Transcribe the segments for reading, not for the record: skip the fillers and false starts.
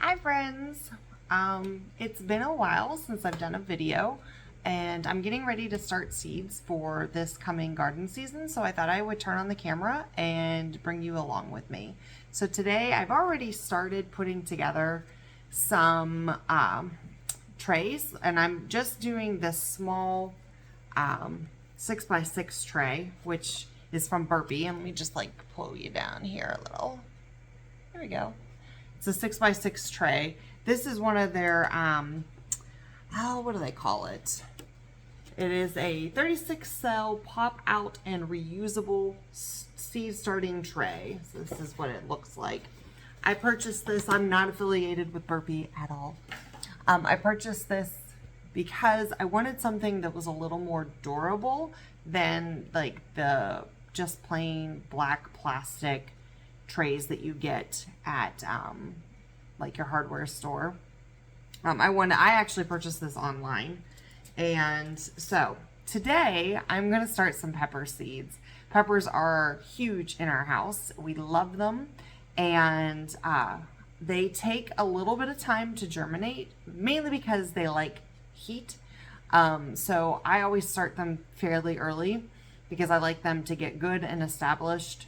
Hi friends! It's been a while since I've done a video and I'm getting ready to start seeds for this coming garden season, so I thought I would turn on the camera and bring you along with me. So today I've already started putting together some trays, and I'm just doing this small 6x6 tray, which is from Burpee. And let me just like pull you down here a little. There we go. It's a 6x6 tray. This is one of their, what do they call it? It is a 36 cell pop out and reusable seed starting tray. So this is what it looks like. I purchased this. I'm not affiliated with Burpee at all. I purchased this because I wanted something that was a little more durable than like the just plain black plastic trays that you get at like your hardware store. I actually purchased this online, and so today I'm going to start some pepper seeds. Peppers are huge in our house. We love them, and they take a little bit of time to germinate, mainly because they like heat. So I always start them fairly early because I like them to get good and established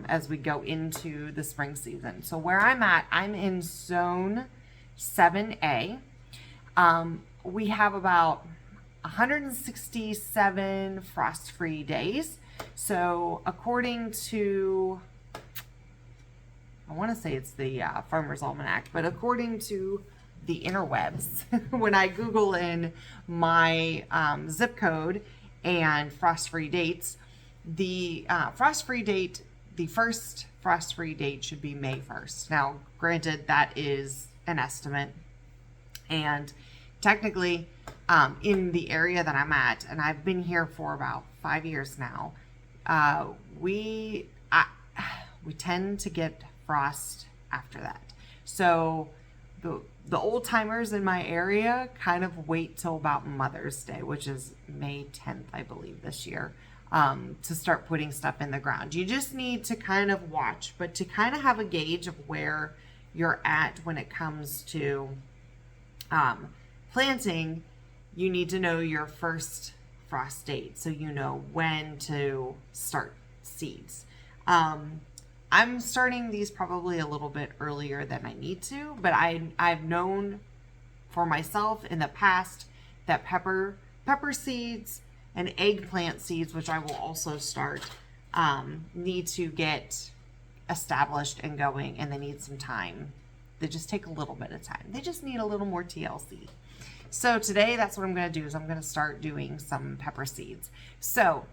as we go into the spring season. So where I'm at, I'm in zone 7A. We have about 167 frost-free days. So according to, I want to say it's the Farmer's Almanac, but according to the interwebs, when I Google in my zip code and frost-free dates, the frost-free date, the first frost-free date should be May 1st. Now, granted, that is an estimate, and technically in the area that I'm at, and I've been here for about 5 years now, we tend to get frost after that. So the old timers in my area kind of wait till about Mother's Day, which is May 10th, I believe, this year, to start putting stuff in the ground. You just need to kind of watch, but to kind of have a gauge of where you're at when it comes to planting, you need to know your first frost date so you know when to start seeds. I'm starting these probably a little bit earlier than I need to, but I've known for myself in the past that pepper seeds and eggplant seeds, which I will also start, need to get established and going, and they need some time. They just take a little bit of time. They just need a little more TLC. So today, that's what I'm going to do, is I'm going to start doing some pepper seeds. So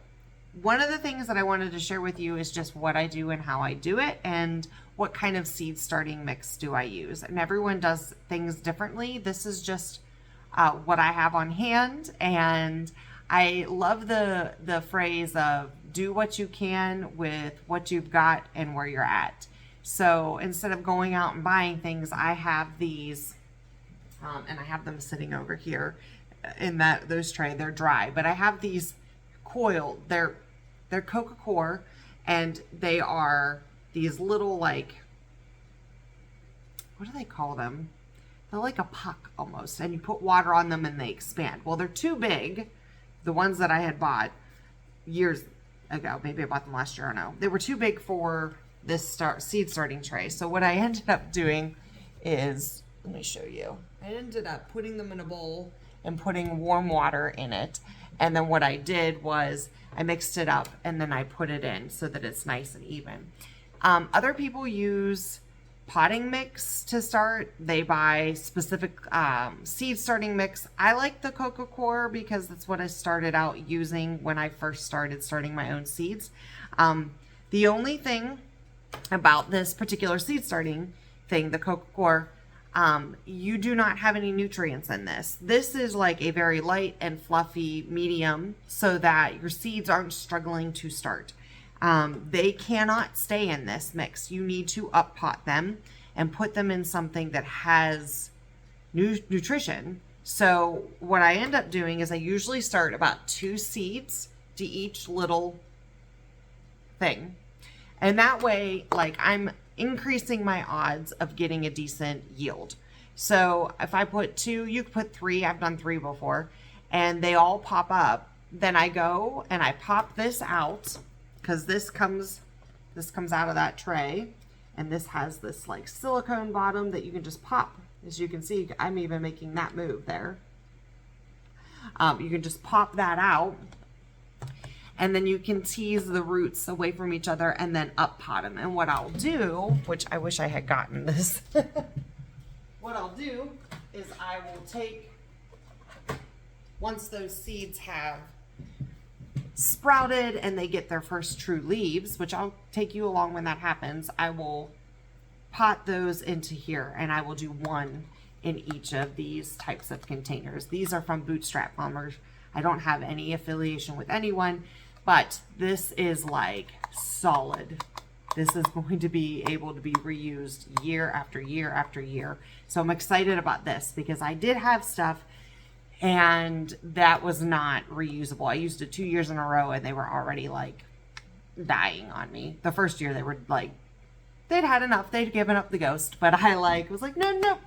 one of the things that I wanted to share with you is just what I do and how I do it, and what kind of seed starting mix do I use. And everyone does things differently. This is just what I have on hand, and I love the phrase of do what you can with what you've got and where you're at. So instead of going out and buying things, I have these, and I have them sitting over here in those tray. They're dry, but I have these coiled. They're Coca-Cola, and they are these little, like, what do they call them? They're like a puck almost, and you put water on them and they expand. Well, they're too big. The ones that I had bought years ago, maybe I bought them last year, I don't know. They were too big for this seed starting tray. So what I ended up doing is, let me show you. I ended up putting them in a bowl and putting warm water in it. And then what I did was I mixed it up and then I put it in so that it's nice and even. Other people use potting mix to start. They buy specific seed starting mix. I like the Coca-Cola because that's what I started out using when I first started starting my own seeds. The only thing about this particular seed starting thing, the Coca-Cola, you do not have any nutrients in this. This is like a very light and fluffy medium so that your seeds aren't struggling to start. They cannot stay in this mix. You need to up pot them and put them in something that has nutrition. So what I end up doing is I usually start about 2 seeds to each little thing. And that way, like, I'm increasing my odds of getting a decent yield. So if I put 2, you could put 3, I've done 3 before, and they all pop up. Then I go and I pop this out, because this comes out of that tray, and this has this like silicone bottom that you can just pop. As you can see, I'm even making that move there. You can just pop that out, and then you can tease the roots away from each other and then up pot them. And what I'll do, which I wish I had gotten this, what I'll do is I will take, once those seeds have sprouted and they get their first true leaves, which I'll take you along when that happens, I will pot those into here, and I will do 1 in each of these types of containers. These are from Bootstrap Farmers. I don't have any affiliation with anyone, but this is like solid. This is going to be able to be reused year after year after year. So I'm excited about this because I did have stuff and that was not reusable. I used it 2 years in a row and they were already like dying on me. The first year they were like, they'd had enough. They'd given up the ghost, but I was like, no,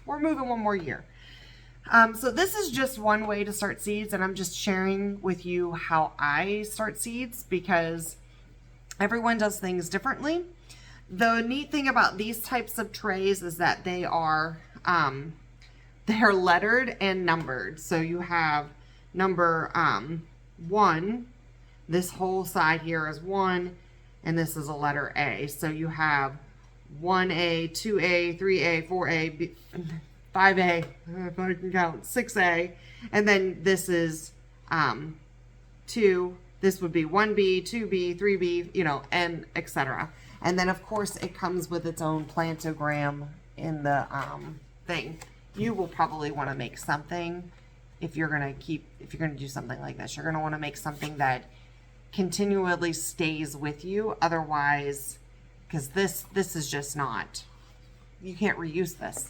we're moving 1 more year. So this is just one way to start seeds, and I'm just sharing with you how I start seeds because everyone does things differently. The neat thing about these types of trays is that they're lettered and numbered. So you have number 1, this whole side here is 1, and this is a letter A. So you have 1A, 2A, 3A, 4A, 5A, if I can count, 6A, and then this is 2. This would be 1B, 2B, 3B, and etc. And then of course it comes with its own plantogram in the thing. You will probably want to make something if you're going to do something like this. You're going to want to make something that continually stays with you. Otherwise, because this is just not, you can't reuse this.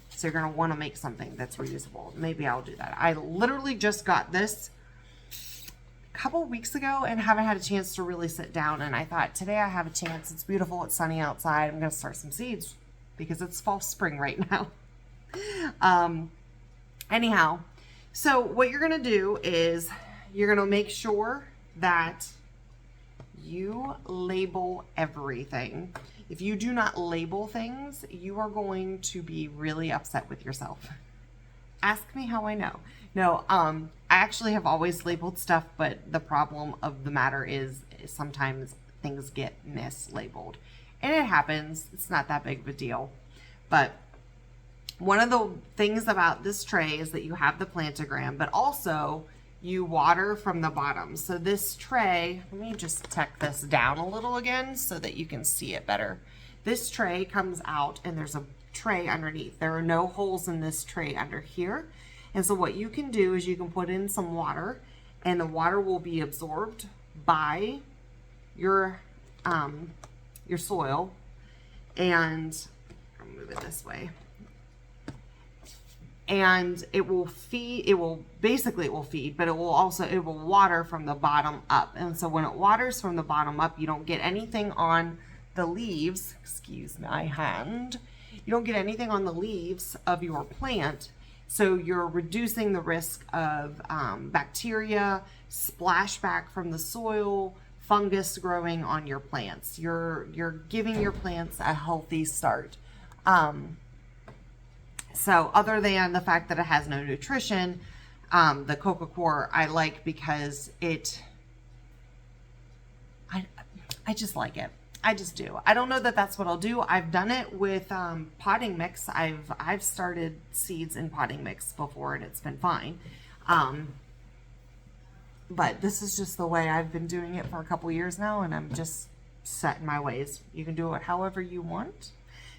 So you're going to want to make something that's reusable. Maybe I'll do that. I literally just got this a couple weeks ago and haven't had a chance to really sit down. And I thought today I have a chance. It's beautiful. It's sunny outside. I'm going to start some seeds because it's fall spring right now. Anyhow, so what you're going to do is you're going to make sure that you label everything. If you do not label things, you are going to be really upset with yourself. Ask me how I know. No, I actually have always labeled stuff, but the problem of the matter is sometimes things get mislabeled. And it happens. It's not that big of a deal. But one of the things about this tray is that you have the plantogram, but also you water from the bottom. So this tray, let me just tuck this down a little again so that you can see it better. This tray comes out and there's a tray underneath. There are no holes in this tray under here. And so what you can do is you can put in some water and the water will be absorbed by your soil. And I'll move it this way. And it will feed, it will feed, but it will water from the bottom up. And so when it waters from the bottom up, you don't get anything on the leaves, excuse my hand, you don't get anything on the leaves of your plant. So you're reducing the risk of bacteria, splashback from the soil, fungus growing on your plants. You're giving your plants a healthy start. So other than the fact that it has no nutrition, the coca coir I like because I just like it. I just do. I don't know that that's what I'll do. I've done it with potting mix. I've started seeds in potting mix before and it's been fine. But this is just the way I've been doing it for a couple years now, and I'm just set in my ways. You can do it however you want.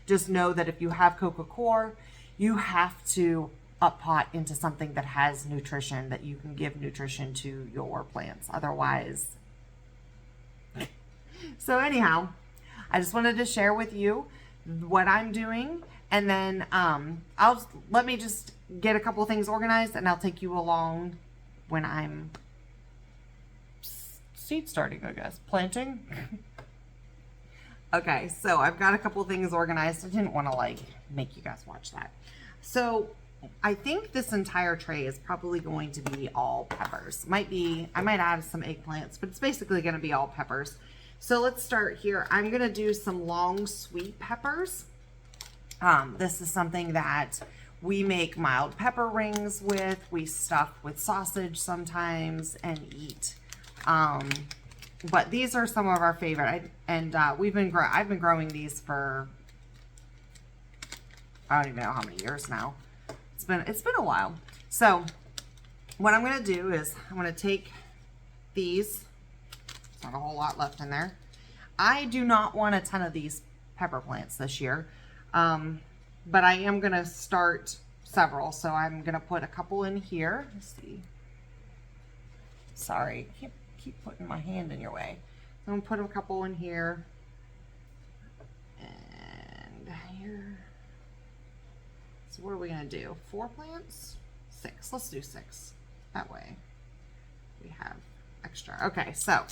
Just know that if you have coca coir, you have to up pot into something that has nutrition, that you can give nutrition to your plants. Otherwise, so anyhow, I just wanted to share with you what I'm doing, and then let me just get a couple of things organized, and I'll take you along when I'm seed starting, I guess, planting. Okay, so I've got a couple things organized. I didn't want to like make you guys watch that. So I think this entire tray is probably going to be all peppers. Might be, I might add some eggplants, but it's basically going to be all peppers. So let's start here. I'm going to do some long sweet peppers. This is something that we make mild pepper rings with. We stuff with sausage sometimes and eat. But these are some of our favorite. I've been growing these for, I don't even know how many years now. It's been a while. So what I'm going to do is I'm going to take these. There's not a whole lot left in there. I do not want a ton of these pepper plants this year. But I am going to start several. So I'm going to put a couple in here. Let's see. Sorry, I keep putting my hand in your way. So I'm going to put a couple in here. And here. So what are we going to do? 4 plants? 6. Let's do 6. That way we have extra. Okay, so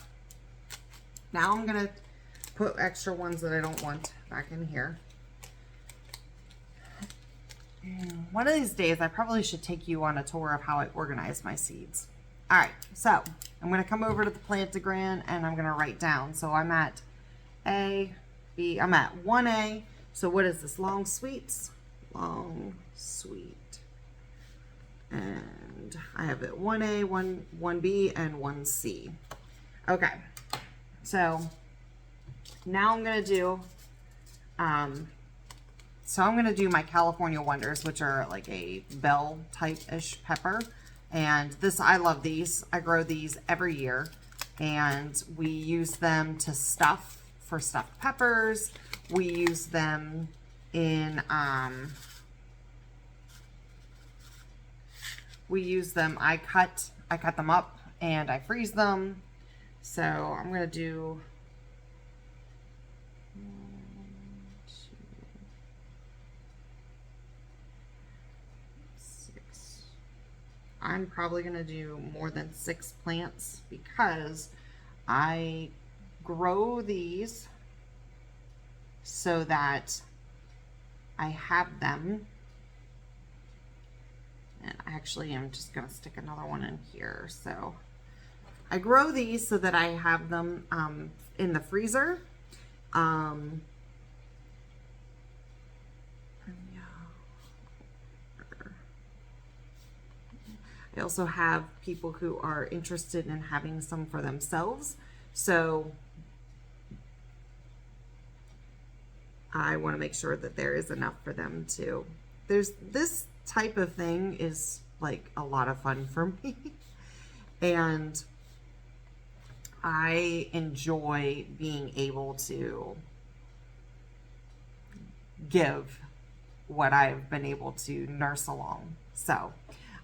now I'm going to put extra ones that I don't want back in here. One of these days, I probably should take you on a tour of how I organize my seeds. All right, so I'm going to come over to the plantogram and I'm going to write down. So I'm at A, B, I'm at 1A. So what is this? Long sweets? Long sweet. And I have it 1A, 1B, and 1C. Okay, so now I'm going to do, my California Wonders, which are like a bell type-ish pepper. And this, I love these. I grow these every year. And we use them to stuff for stuffed peppers. We use them in, I cut them up and I freeze them. So I'm going to do 1, 2, 6. I'm probably going to do more than 6 plants because I grow these so that I have them. And actually, I'm just going to stick another one in here. So I grow these so that I have them in the freezer. I also have people who are interested in having some for themselves. So I want to make sure that there is enough for them too. This type of thing is like a lot of fun for me. And I enjoy being able to give what I've been able to nurse along. So,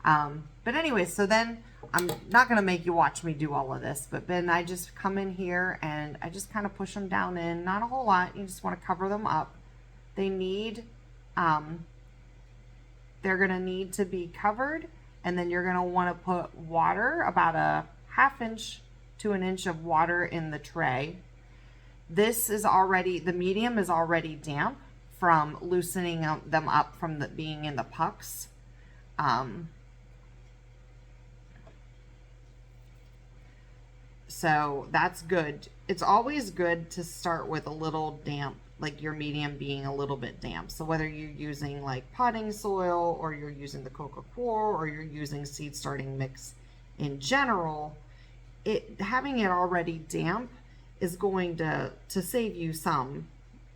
but anyway, so then I'm not going to make you watch me do all of this, but then I just come in here and I just kind of push them down in, not a whole lot. You just want to cover them up. They need, they're going to need to be covered, and then you're going to want to put water, about a 1/2 inch to 1 inch of water in the tray. This is already, the medium is already damp from loosening them up from being in the pucks. So that's good. It's always good to start with a little damp, like your medium being a little bit damp. So whether you're using like potting soil or you're using the coco coir or you're using seed starting mix in general, having it already damp is going to save you some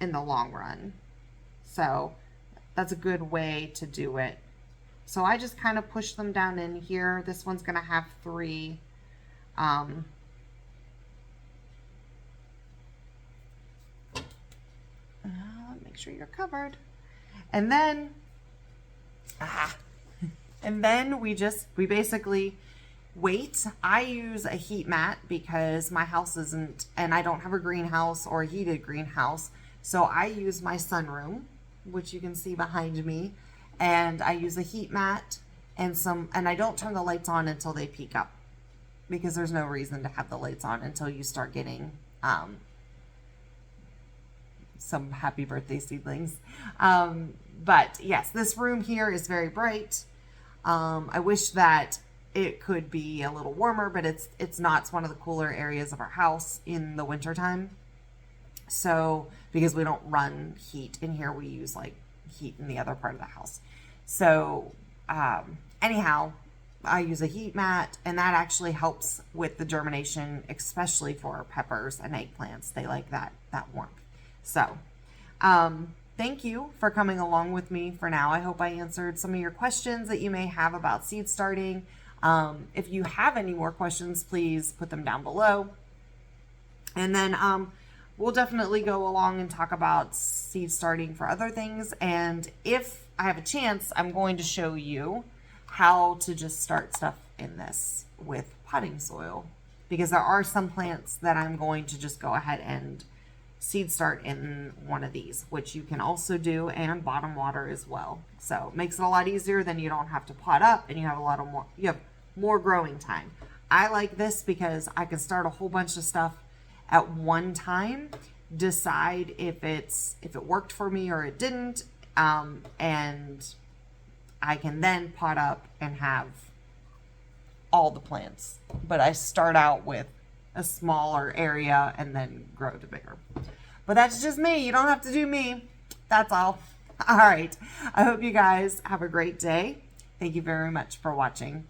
in the long run. So that's a good way to do it. So I just kind of push them down in here. This one's going to have 3. Make sure you're covered. And then, we basically wait. I use a heat mat because my house isn't, and I don't have a greenhouse or a heated greenhouse. So I use my sunroom, which you can see behind me, and I use a heat mat and I don't turn the lights on until they peak up, because there's no reason to have the lights on until you start getting, some happy birthday seedlings. But yes, this room here is very bright. I wish that it could be a little warmer, but it's not. It's one of the cooler areas of our house in the wintertime. So, because we don't run heat in here, we use like heat in the other part of the house. So, anyhow, I use a heat mat, and that actually helps with the germination, especially for peppers and eggplants. They like that warmth. So, thank you for coming along with me for now. I hope I answered some of your questions that you may have about seed starting. If you have any more questions, please put them down below. And then we'll definitely go along and talk about seed starting for other things. And if I have a chance, I'm going to show you how to just start stuff in this with potting soil, because there are some plants that I'm going to just go ahead and seed start in one of these, which you can also do, and bottom water as well. So it makes it a lot easier. Then you don't have to pot up, and you have more growing time. I like this because I can start a whole bunch of stuff at one time, decide if it worked for me or it didn't, and I can then pot up and have all the plants. But I start out with a smaller area and then grow to bigger. But that's just me. You don't have to do me. That's all. All right. I hope you guys have a great day. Thank you very much for watching.